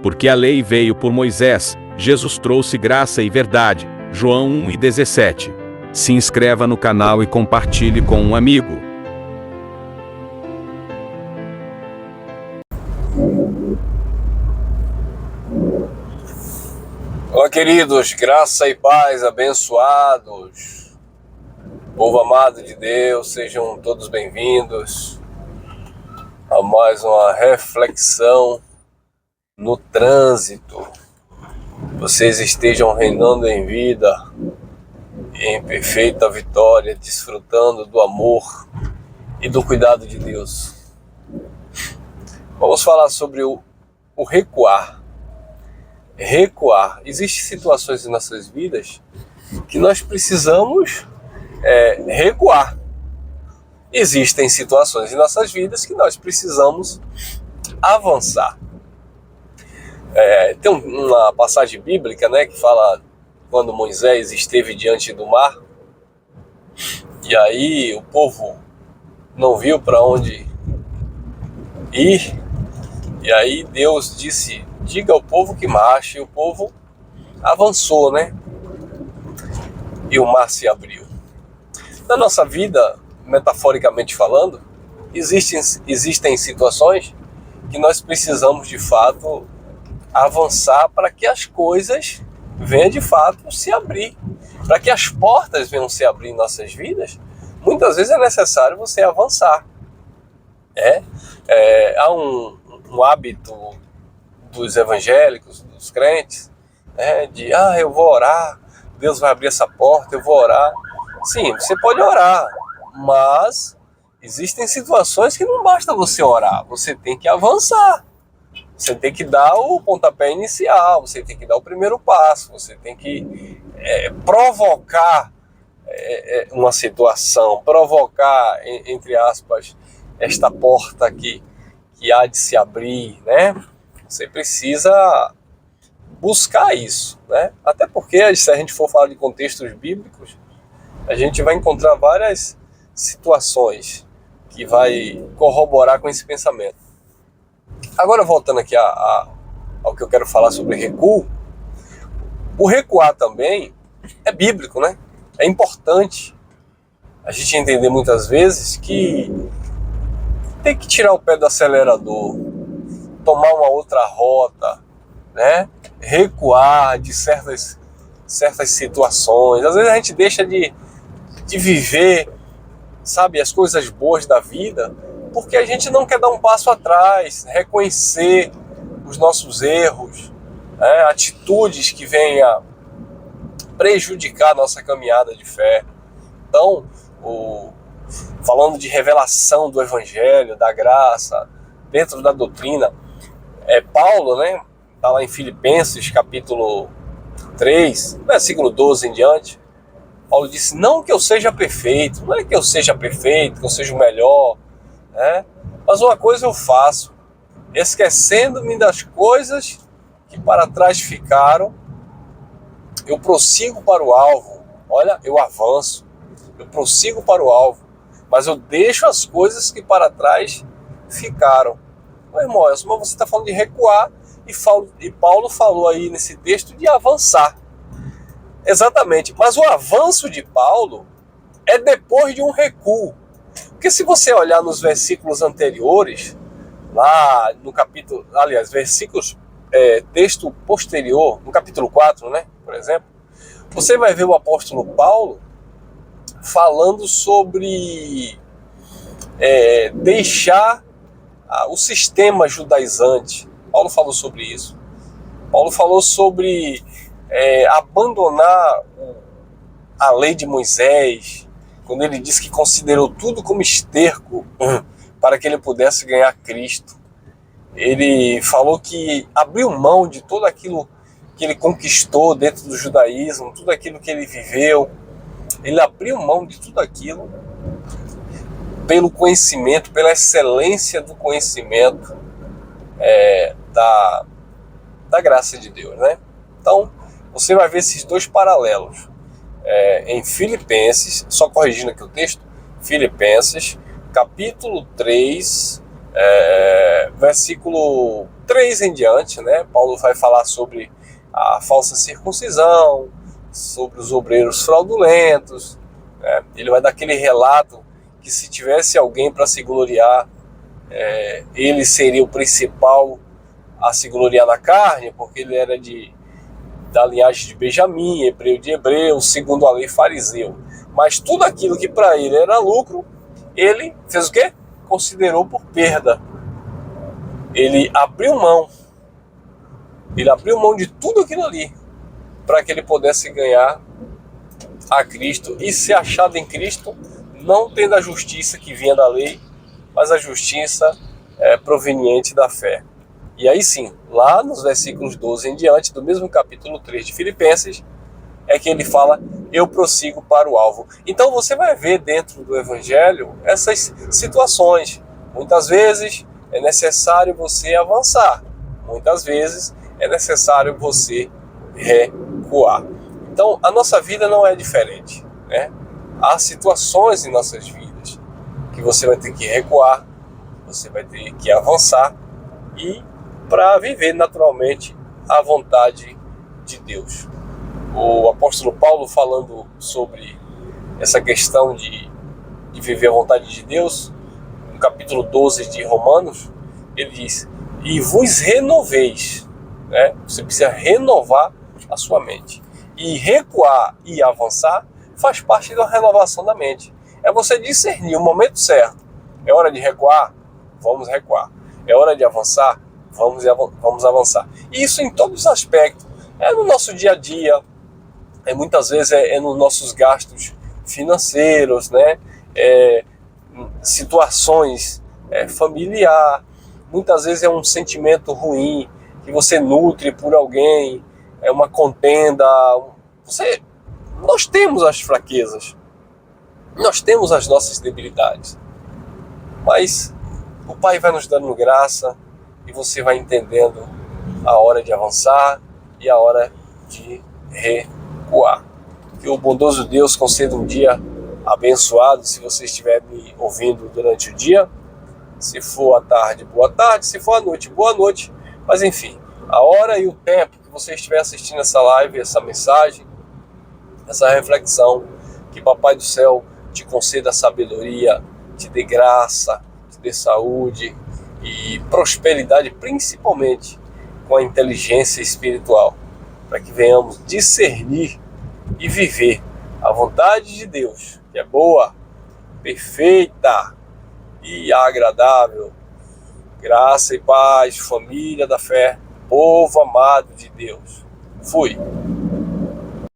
Porque a lei veio por Moisés, Jesus trouxe graça e verdade. João 1:17. Se inscreva no canal e compartilhe com um amigo. Olá, queridos, graça e paz, abençoados, povo amado de Deus, sejam todos bem-vindos a mais uma reflexão no trânsito. Vocês estejam reinando em vida, em perfeita vitória, desfrutando do amor e do cuidado de Deus. Vamos falar sobre o recuar. Existem situações em nossas vidas que nós precisamos recuar. Existem situações em nossas vidas que nós precisamos avançar. Tem uma passagem bíblica, né, que fala quando Moisés esteve diante do mar e aí o povo não viu para onde ir, e aí Deus disse: diga ao povo que marche, e o povo avançou, né? E o mar se abriu. Na nossa vida, metaforicamente falando, existem situações que nós precisamos de fato avançar para que as coisas venham de fato se abrir. Para que as portas venham se abrir em nossas vidas, muitas vezes é necessário você avançar. Há um hábito dos evangélicos, dos crentes, de eu vou orar, Deus vai abrir essa porta, eu vou orar. Sim, você pode orar, mas existem situações que não basta você orar, você tem que avançar, você tem que dar o pontapé inicial, você tem que dar o primeiro passo, você tem que provocar uma situação, provocar, entre aspas, esta porta que há de se abrir, né? Você precisa buscar isso, né? Até porque, se a gente for falar de contextos bíblicos, a gente vai encontrar várias situações que vai corroborar com esse pensamento. Agora, voltando aqui ao que eu quero falar sobre recuo, o recuar também é bíblico, né? É importante a gente entender muitas vezes que tem que tirar o pé do acelerador, tomar uma outra rota, né? Recuar de certas situações. Às vezes a gente deixa de viver, sabe, as coisas boas da vida, porque a gente não quer dar um passo atrás, reconhecer os nossos erros, atitudes que venham prejudicar a nossa caminhada de fé. Então, falando de revelação do Evangelho, da graça, dentro da doutrina, Paulo, né, está lá em Filipenses, capítulo 3, versículo 12 em diante. Paulo disse: não que eu seja perfeito, não é que eu seja perfeito, que eu seja o melhor, né? Mas uma coisa eu faço, esquecendo-me das coisas que para trás ficaram, eu prossigo para o alvo. Olha, eu avanço, eu prossigo para o alvo, mas eu deixo as coisas que para trás ficaram. Ô, irmão, mas você está falando de recuar, e Paulo falou aí nesse texto de avançar. Exatamente, mas o avanço de Paulo é depois de um recuo. Porque se você olhar nos versículos anteriores, lá no capítulo, aliás, texto posterior, no capítulo 4, né, por exemplo, você vai ver o apóstolo Paulo falando sobre deixar o sistema judaizante. Paulo falou sobre isso. Paulo falou sobre abandonar a lei de Moisés, quando ele disse que considerou tudo como esterco para que ele pudesse ganhar Cristo. Ele falou que abriu mão de tudo aquilo que ele conquistou dentro do judaísmo, tudo aquilo que ele viveu. Ele abriu mão de tudo aquilo pelo conhecimento, pela excelência do conhecimento da graça de Deus, né? Então, você vai ver esses dois paralelos. Em Filipenses, só corrigindo aqui o texto, Filipenses, capítulo 3, Versículo 3 em diante, né, Paulo vai falar sobre a falsa circuncisão, sobre os obreiros fraudulentos, né? Ele vai dar aquele relato que se tivesse alguém para se gloriar, ele seria o principal a se gloriar na carne, porque ele era da linhagem de Benjamim, hebreu de hebreu, segundo a lei fariseu. Mas tudo aquilo que para ele era lucro, ele fez o quê? Considerou por perda. Ele abriu mão de tudo aquilo ali, para que ele pudesse ganhar a Cristo e ser achado em Cristo, não tendo a justiça que vinha da lei, mas a justiça proveniente da fé. E aí sim, lá nos versículos 12 em diante, do mesmo capítulo 3 de Filipenses, é que ele fala, eu prossigo para o alvo. Então você vai ver dentro do Evangelho essas situações. Muitas vezes é necessário você avançar, muitas vezes é necessário você recuar. Então a nossa vida não é diferente, né? Há situações em nossas vidas que você vai ter que recuar, você vai ter que avançar e para viver naturalmente a vontade de Deus. O apóstolo Paulo, falando sobre essa questão de viver a vontade de Deus, no capítulo 12 de Romanos, ele diz, e vos renoveis, né? Você precisa renovar a sua mente. E recuar e avançar faz parte da renovação da mente. É você discernir o momento certo. É hora de recuar? Vamos recuar. É hora de avançar? Vamos avançar. E isso em todos os aspectos. É no nosso dia a dia, muitas vezes nos nossos gastos financeiros, né? Situações familiar. Muitas vezes é um sentimento ruim que você nutre por alguém, é uma contenda. Nós temos as fraquezas, nós temos as nossas debilidades, mas o Pai vai nos dando graça e você vai entendendo a hora de avançar e a hora de recuar. Que o bondoso Deus conceda um dia abençoado, se você estiver me ouvindo durante o dia. Se for à tarde, boa tarde. Se for à noite, boa noite. Mas enfim, a hora e o tempo que você estiver assistindo essa live, essa mensagem, essa reflexão, que Papai do Céu te conceda sabedoria, te dê graça, te dê saúde e prosperidade, principalmente com a inteligência espiritual, para que venhamos discernir e viver a vontade de Deus, que é boa, perfeita e agradável. Graça e paz, família da fé, povo amado de Deus. Fui.